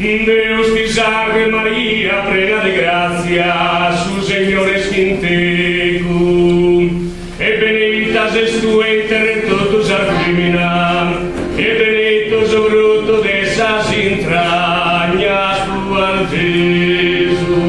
Deus te salve María, plena de gracia, su Señor es contigo. E benedicta es tu entre todos as feminas, e benedito es el fruto de esas entrañas, tu Jesús.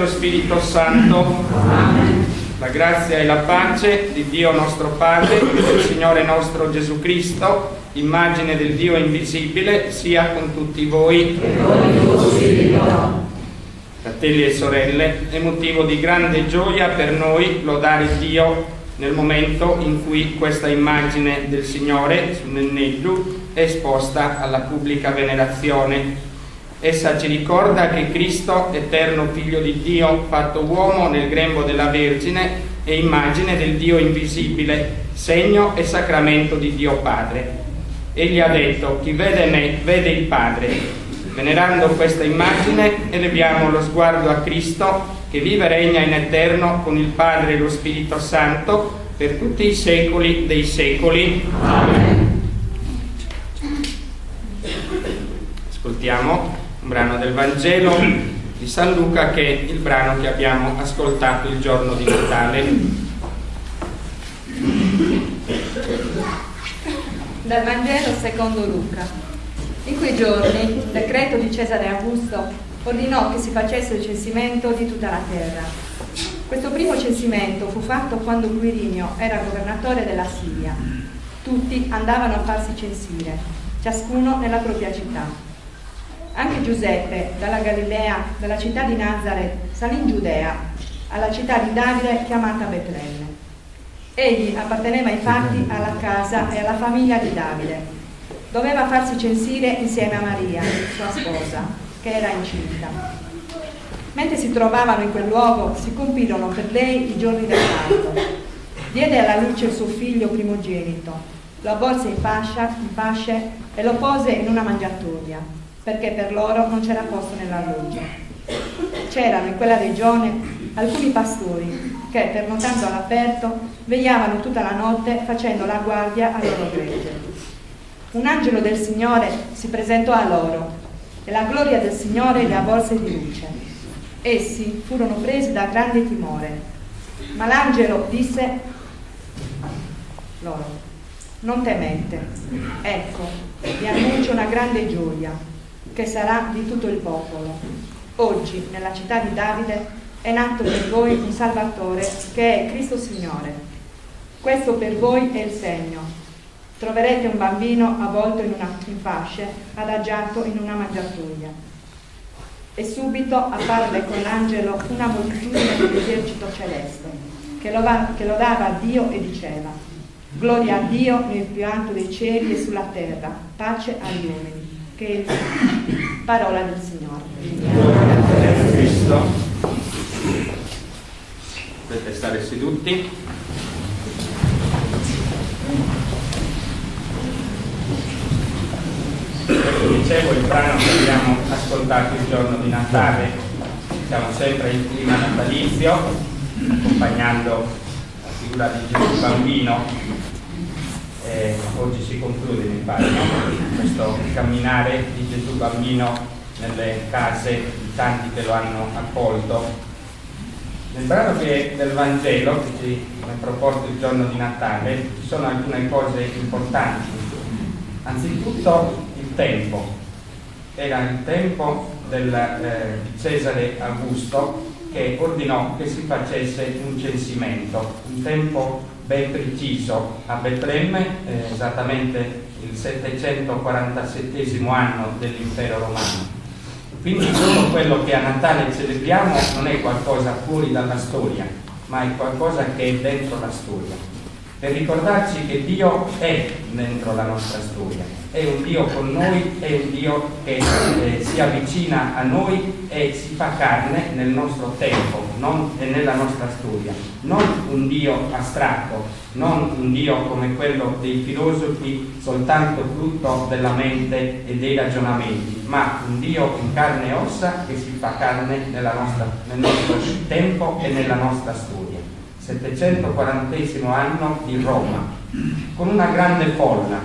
Spirito Santo. La grazia e la pace di Dio nostro Padre, del Signore nostro Gesù Cristo, immagine del Dio invisibile, sia con tutti voi. Fratelli e sorelle, è motivo di grande gioia per noi lodare Dio nel momento in cui questa immagine del Signore su Nenneddu è esposta alla pubblica venerazione. Essa ci ricorda che Cristo, eterno Figlio di Dio, fatto uomo nel grembo della Vergine, è immagine del Dio invisibile, segno e sacramento di Dio Padre. Egli ha detto: chi vede me, vede il Padre. Venerando questa immagine, eleviamo lo sguardo a Cristo, che vive e regna in eterno con il Padre e lo Spirito Santo, per tutti i secoli dei secoli. Amen. Ascoltiamo un brano del Vangelo di San Luca, che è il brano che abbiamo ascoltato il giorno di Natale. Dal Vangelo secondo Luca. In quei giorni il decreto di Cesare Augusto ordinò che si facesse il censimento di tutta la terra. Questo primo censimento fu fatto quando Quirinio era governatore della Siria. Tutti andavano a farsi censire, ciascuno nella propria città. Anche Giuseppe, dalla Galilea, dalla città di Nazaret, salì in Giudea, alla città di Davide chiamata Betlemme. Egli apparteneva infatti alla casa e alla famiglia di Davide. Doveva farsi censire insieme a Maria, sua sposa, che era incinta. Mentre si trovavano in quel luogo, si compirono per lei i giorni del parto. Diede alla luce il suo figlio primogenito, lo avvolse in fasce e lo pose in una mangiatoia, perché per loro non c'era posto nell'alloggio. C'erano in quella regione alcuni pastori che, pernotando all'aperto, vegliavano tutta la notte facendo la guardia al loro gregge. Un angelo del Signore si presentò a loro. e la gloria del Signore li avvolse di luce. Essi furono presi da grande timore, ma l'angelo disse loro: non temete, ecco, vi annuncio una grande gioia, che sarà di tutto il popolo. Oggi, nella città di Davide, è nato per voi un Salvatore, che è Cristo Signore. Questo per voi è il segno: troverete un bambino avvolto in fasce, adagiato in una mangiatoia. E subito apparve con l'angelo una moltitudine dell'esercito celeste, che lodava Dio e diceva: gloria a Dio nel più alto dei cieli e sulla terra, pace agli uomini, che è il parola del Signore. Gloria a Cristo. Potete stare seduti. Dicevo, il brano che abbiamo ascoltato il giorno di Natale, siamo sempre in clima natalizio, accompagnando la figura di Gesù bambino. Oggi si conclude, mi pare, no? Questo camminare di Gesù bambino nelle case di tanti che lo hanno accolto. Nel brano del Vangelo che ci è proposto il giorno di Natale ci sono alcune cose importanti. Anzitutto il tempo. Era il tempo di Cesare Augusto, che ordinò che si facesse un censimento, un tempo ben preciso a Betlemme, esattamente il 747 anno dell'impero romano. Quindi tutto quello che a Natale celebriamo non è qualcosa fuori dalla storia, ma è qualcosa che è dentro la storia. Per ricordarci che Dio è dentro la nostra storia, è un Dio con noi, è un Dio che si avvicina a noi e si fa carne nel nostro tempo, e nella nostra storia. Non un Dio astratto, non un Dio come quello dei filosofi, soltanto frutto della mente e dei ragionamenti, ma un Dio in carne e ossa che si fa carne nel nostro tempo e nella nostra storia. 740 anno di Roma, con una grande folla,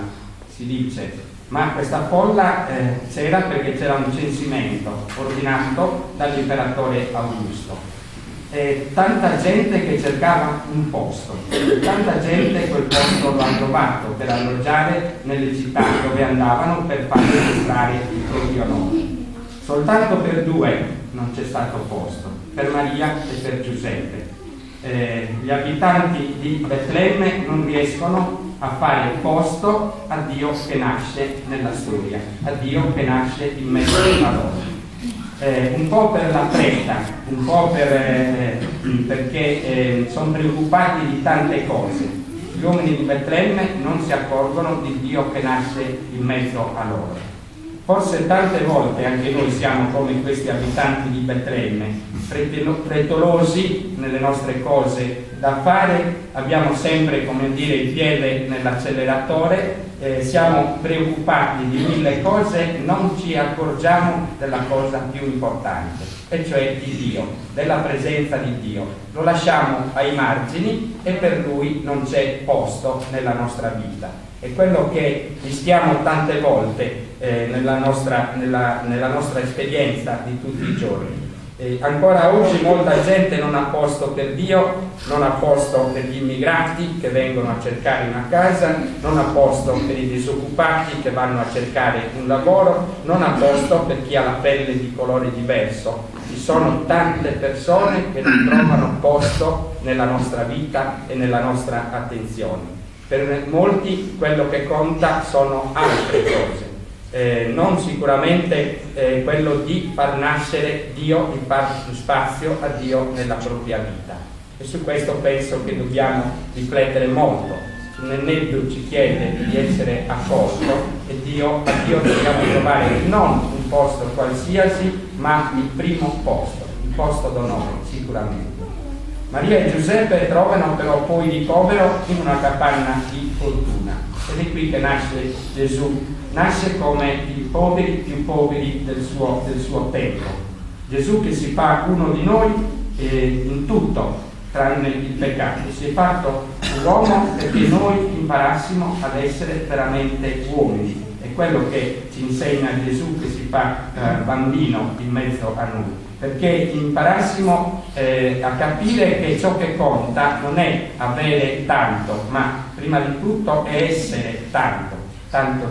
si dice, ma questa folla c'era perché c'era un censimento ordinato dall'imperatore Augusto. Tanta gente che cercava un posto, tanta gente quel posto lo ha trovato per alloggiare nelle città dove andavano per far registrare i propri onori. Soltanto per due non c'è stato posto, per Maria e per Giuseppe. Gli abitanti di Betlemme non riescono a fare posto a Dio che nasce nella storia, a Dio che nasce in mezzo a loro. Un po' per la fretta, un po' perché sono preoccupati di tante cose. Gli uomini di Betlemme non si accorgono di Dio che nasce in mezzo a loro. Forse tante volte anche noi siamo come questi abitanti di Betlemme, frettolosi nelle nostre cose da fare, abbiamo sempre, come dire, il piede nell'acceleratore, siamo preoccupati di mille cose, non ci accorgiamo della cosa più importante, e cioè di Dio, della presenza di Dio. Lo lasciamo ai margini e per Lui non c'è posto nella nostra vita. È quello che rischiamo tante volte nella nostra esperienza di tutti i giorni. Ancora oggi molta gente non ha posto per Dio, non ha posto per gli immigrati che vengono a cercare una casa, non ha posto per i disoccupati che vanno a cercare un lavoro, non ha posto per chi ha la pelle di colore diverso. Ci sono tante persone che non trovano posto nella nostra vita e nella nostra attenzione. Per molti quello che conta sono altre cose. Non sicuramente quello di far nascere Dio, di far spazio a Dio nella propria vita. E su questo penso che dobbiamo riflettere molto. Nenneddu ci chiede di essere accolto e a Dio dobbiamo trovare non un posto qualsiasi, ma il primo posto, il posto d'onore, sicuramente. Maria e Giuseppe trovano però poi ricovero in una capanna di fortuna. Ed è qui che nasce Gesù. Nasce come i poveri più poveri del suo tempo. Gesù che si fa uno di noi in tutto, tranne il peccato. Si è fatto uomo perché noi imparassimo ad essere veramente uomini. E è quello che ci insegna Gesù, che si fa bambino in mezzo a noi, perché imparassimo a capire che ciò che conta non è avere tanto, ma prima di tutto è essere tanto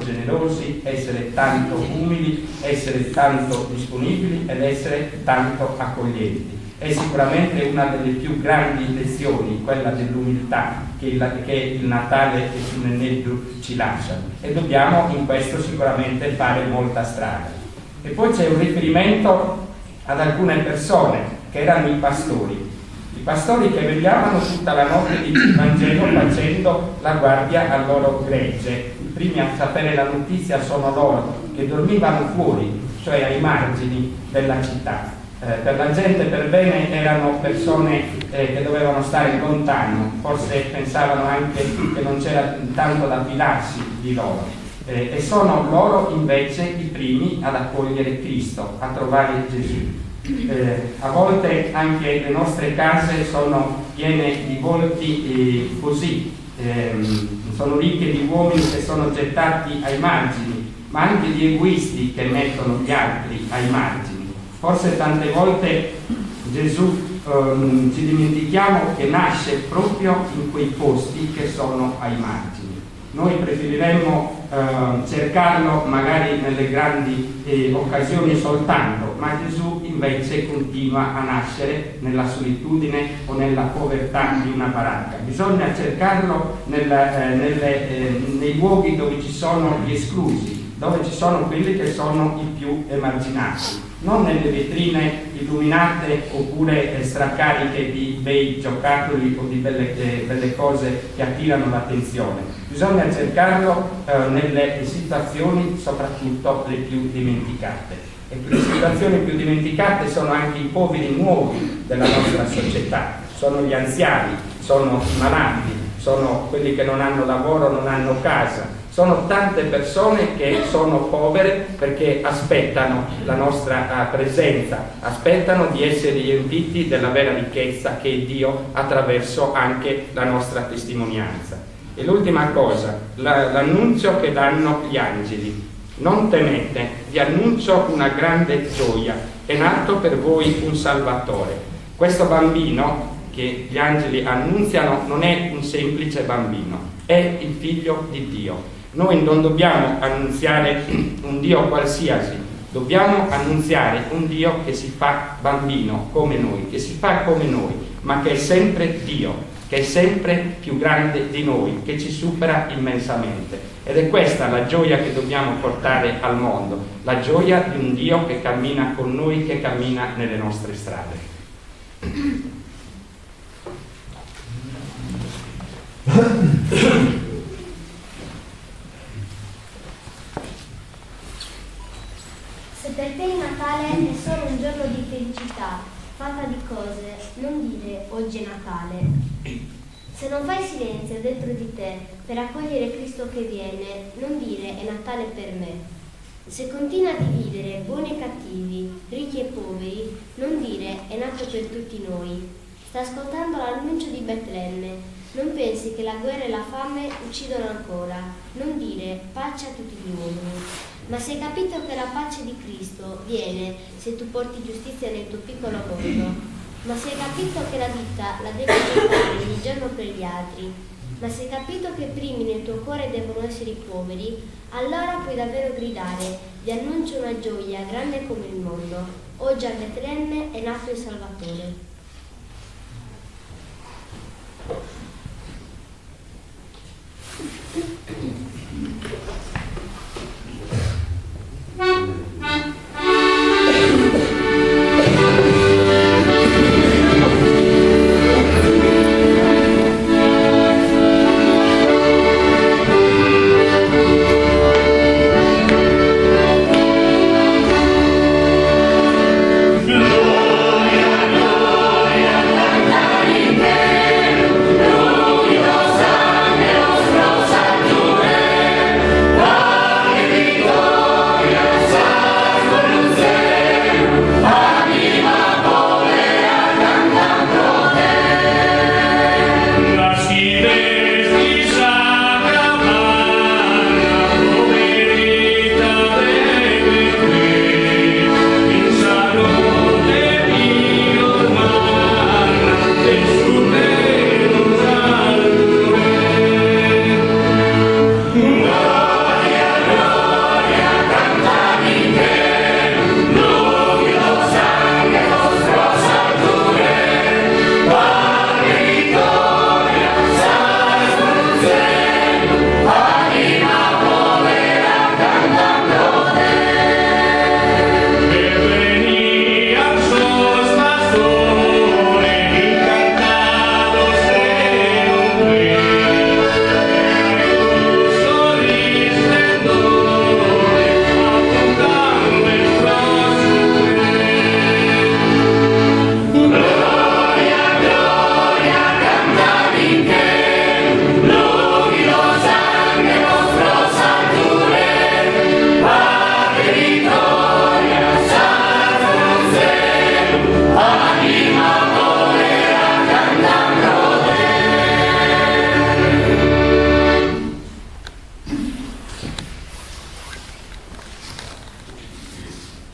generosi, essere tanto umili, essere tanto disponibili ed essere tanto accoglienti. È sicuramente una delle più grandi lezioni, quella dell'umiltà, che il Natale e il Neneddu ci lasciano, e dobbiamo in questo sicuramente fare molta strada. E poi c'è un riferimento ad alcune persone che erano i pastori che vegliavano tutta la notte di Vangelo facendo la guardia al loro gregge. I primi a sapere la notizia sono loro, che dormivano fuori, cioè ai margini della città. Per la gente per bene erano persone che dovevano stare lontano, forse pensavano anche che non c'era tanto da fidarsi di loro, e sono loro invece i primi ad accogliere Cristo, a trovare Gesù. A volte anche le nostre case sono piene di volti così, sono ricche di uomini che sono gettati ai margini, ma anche di egoisti che mettono gli altri ai margini. Forse tante volte Gesù ci dimentichiamo che nasce proprio in quei posti che sono ai margini. Noi preferiremmo cercarlo magari nelle grandi occasioni soltanto, ma Gesù invece continua a nascere nella solitudine o nella povertà di una baracca. Bisogna cercarlo nei luoghi dove ci sono gli esclusi, dove ci sono quelli che sono i più emarginati, non nelle vetrine illuminate oppure stracariche di bei giocattoli o di belle cose che attirano l'attenzione. Bisogna cercarlo nelle situazioni soprattutto le più dimenticate. E le situazioni più dimenticate sono anche i poveri nuovi della nostra società, sono gli anziani, sono i malati, sono quelli che non hanno lavoro, non hanno casa. Sono tante persone che sono povere perché aspettano la nostra presenza, aspettano di essere riempiti della vera ricchezza che è Dio attraverso anche la nostra testimonianza. E l'ultima cosa, l'annunzio che danno gli angeli. Non temete, vi annuncio una grande gioia, è nato per voi un Salvatore. Questo bambino che gli angeli annunziano non è un semplice bambino, è il Figlio di Dio. Noi non dobbiamo annunziare un Dio qualsiasi, dobbiamo annunziare un Dio che si fa bambino come noi, che si fa come noi, ma che è sempre Dio, che è sempre più grande di noi, che ci supera immensamente. Ed è questa la gioia che dobbiamo portare al mondo, la gioia di un Dio che cammina con noi, che cammina nelle nostre strade. Se per te il Natale è solo un giorno di felicità, fatta di cose, non dire oggi è Natale. Se non fai silenzio dentro di te per accogliere Cristo che viene, non dire è Natale per me. Se continui a dividere buoni e cattivi, ricchi e poveri, non dire è nato per tutti noi. Stai ascoltando l'annuncio di Betlemme. Non pensi che la guerra e la fame uccidono ancora. Non dire pace a tutti gli uomini. Ma se hai capito che la pace di Cristo viene se tu porti giustizia nel tuo piccolo mondo. Ma se hai capito che la vita la devi portare ogni giorno per gli altri. Ma se hai capito che primi nel tuo cuore devono essere i poveri, allora puoi davvero gridare: vi annuncio una gioia grande come il mondo. Oggi a Betlemme è nato il Salvatore. Gloria, gloria.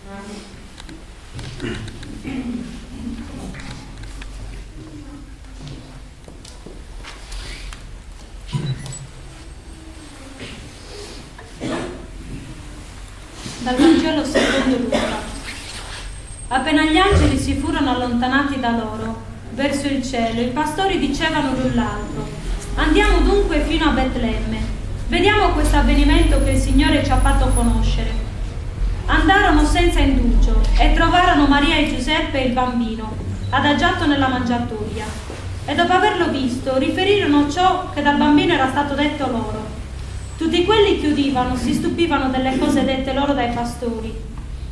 Dal Vangelo secondo Luca. Appena gli angeli si furono allontanati da loro verso il cielo, i pastori dicevano l'un l'altro: andiamo dunque fino a Betlemme, vediamo questo avvenimento che il Signore ci ha fatto conoscere. Andarono senza indugio e trovarono Maria e Giuseppe e il bambino adagiato nella mangiatoia, e dopo averlo visto riferirono ciò che dal bambino era stato detto loro. Tutti quelli che udivano si stupivano delle cose dette loro dai pastori.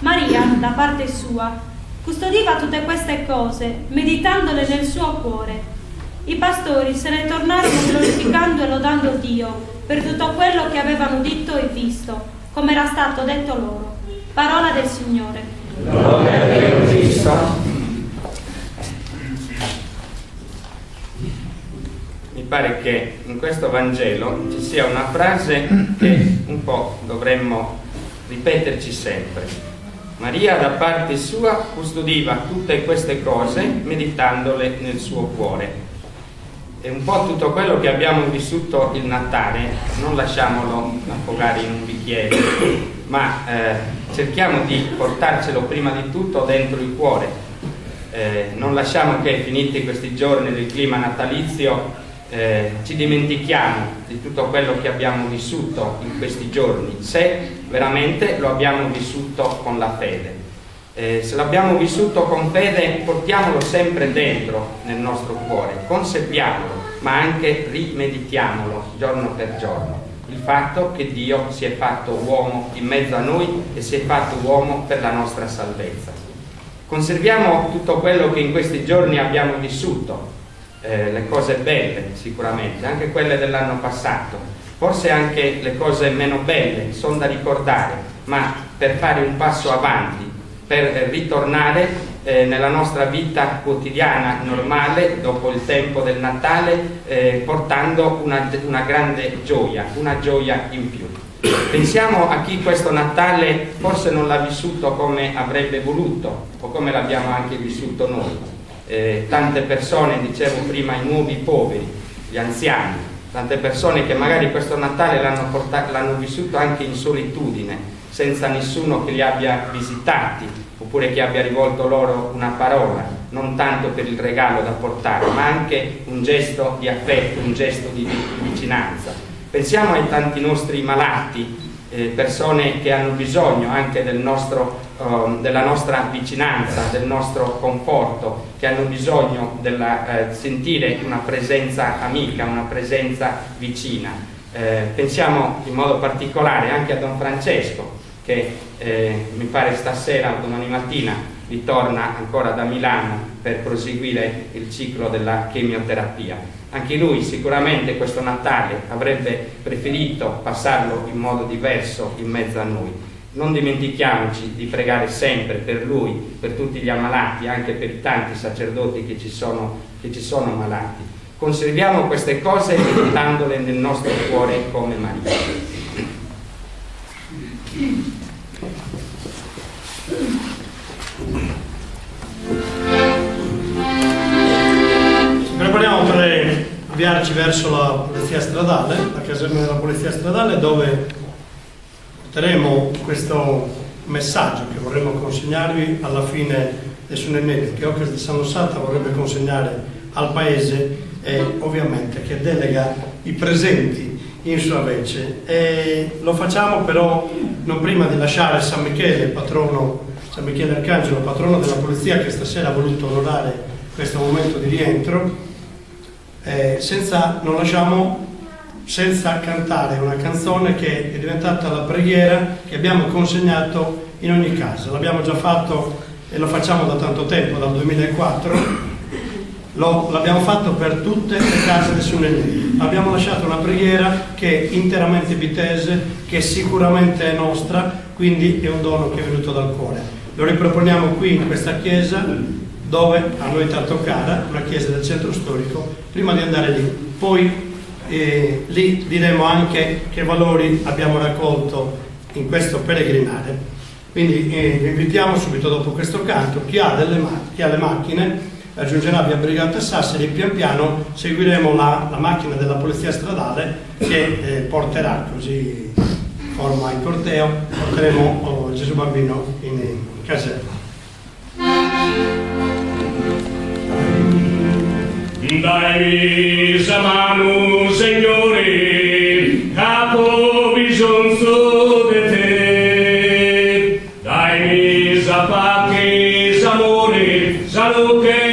Maria, da parte sua, custodiva tutte queste cose, meditandole nel suo cuore. I pastori se ne tornarono glorificando e lodando Dio per tutto quello che avevano udito e visto, come era stato detto loro. Parola del Signore. Gloria a Dio Cristo. Mi pare che in questo Vangelo ci sia una frase che un po' dovremmo ripeterci sempre. Maria da parte sua custodiva tutte queste cose meditandole nel suo cuore. E un po' tutto quello che abbiamo vissuto il Natale non lasciamolo affogare in un bicchiere, ma cerchiamo di portarcelo prima di tutto dentro il cuore. Non lasciamo che, finiti questi giorni del clima natalizio, ci dimentichiamo di tutto quello che abbiamo vissuto in questi giorni, se veramente lo abbiamo vissuto con la fede. Se l'abbiamo vissuto con fede, portiamolo sempre dentro nel nostro cuore, conserviamolo, ma anche rimeditiamolo giorno per giorno. Il fatto che Dio si è fatto uomo in mezzo a noi e si è fatto uomo per la nostra salvezza. Conserviamo tutto quello che in questi giorni abbiamo vissuto, le cose belle sicuramente, anche quelle dell'anno passato, forse anche le cose meno belle sono da ricordare, ma per fare un passo avanti, per ritornare nella nostra vita quotidiana normale dopo il tempo del Natale, portando una grande gioia, una gioia in più. Pensiamo a chi questo Natale forse non l'ha vissuto come avrebbe voluto o come l'abbiamo anche vissuto noi. Tante persone, dicevo prima, i nuovi poveri, gli anziani, tante persone che magari questo Natale l'hanno vissuto anche in solitudine, senza nessuno che li abbia visitati oppure che abbia rivolto loro una parola, non tanto per il regalo da portare, ma anche un gesto di affetto, un gesto di vicinanza. Pensiamo ai tanti nostri malati, persone che hanno bisogno anche della nostra vicinanza, del nostro conforto, che hanno bisogno sentire una presenza amica, una presenza vicina. Pensiamo in modo particolare anche a Don Francesco, che mi pare stasera o domani mattina ritorna ancora da Milano per proseguire il ciclo della chemioterapia. Anche lui sicuramente questo Natale avrebbe preferito passarlo in modo diverso in mezzo a noi. Non dimentichiamoci di pregare sempre per lui, per tutti gli ammalati, anche per i tanti sacerdoti che ci sono malati. Conserviamo queste cose meditandole nel nostro cuore come Maria. Prepariamo per avviarci verso la polizia stradale, la caserma della polizia stradale, dove porteremo questo messaggio che vorremmo consegnarvi alla fine del suo Nennetto, che Occas di San Lossata vorrebbe consegnare al paese e ovviamente che delega i presenti in sua vece. E lo facciamo però non prima di lasciare San Michele, San Michele Arcangelo, patrono della polizia, che stasera ha voluto onorare questo momento di rientro. Non lasciamo senza cantare una canzone che è diventata la preghiera che abbiamo consegnato in ogni casa. L'abbiamo già fatto e lo facciamo da tanto tempo, dal 2004. L'abbiamo fatto per tutte le case del Sunenì. Abbiamo lasciato una preghiera che è interamente vitese, che sicuramente è nostra, quindi è un dono che è venuto dal cuore. Lo riproponiamo qui in questa chiesa, dove a noi tanto cara, una chiesa del centro storico, prima di andare lì. Poi lì diremo anche che valori abbiamo raccolto in questo peregrinare. Quindi vi invitiamo subito dopo questo canto, chi ha le macchine raggiungerà via Brigata Sassari, pian piano seguiremo la macchina della polizia stradale che porterà, così forma il corteo, porteremo Gesù Bambino in casella. Dai sa mano, Signore, capo bisogno di te. Dai sa pace, sa amore, sa lo che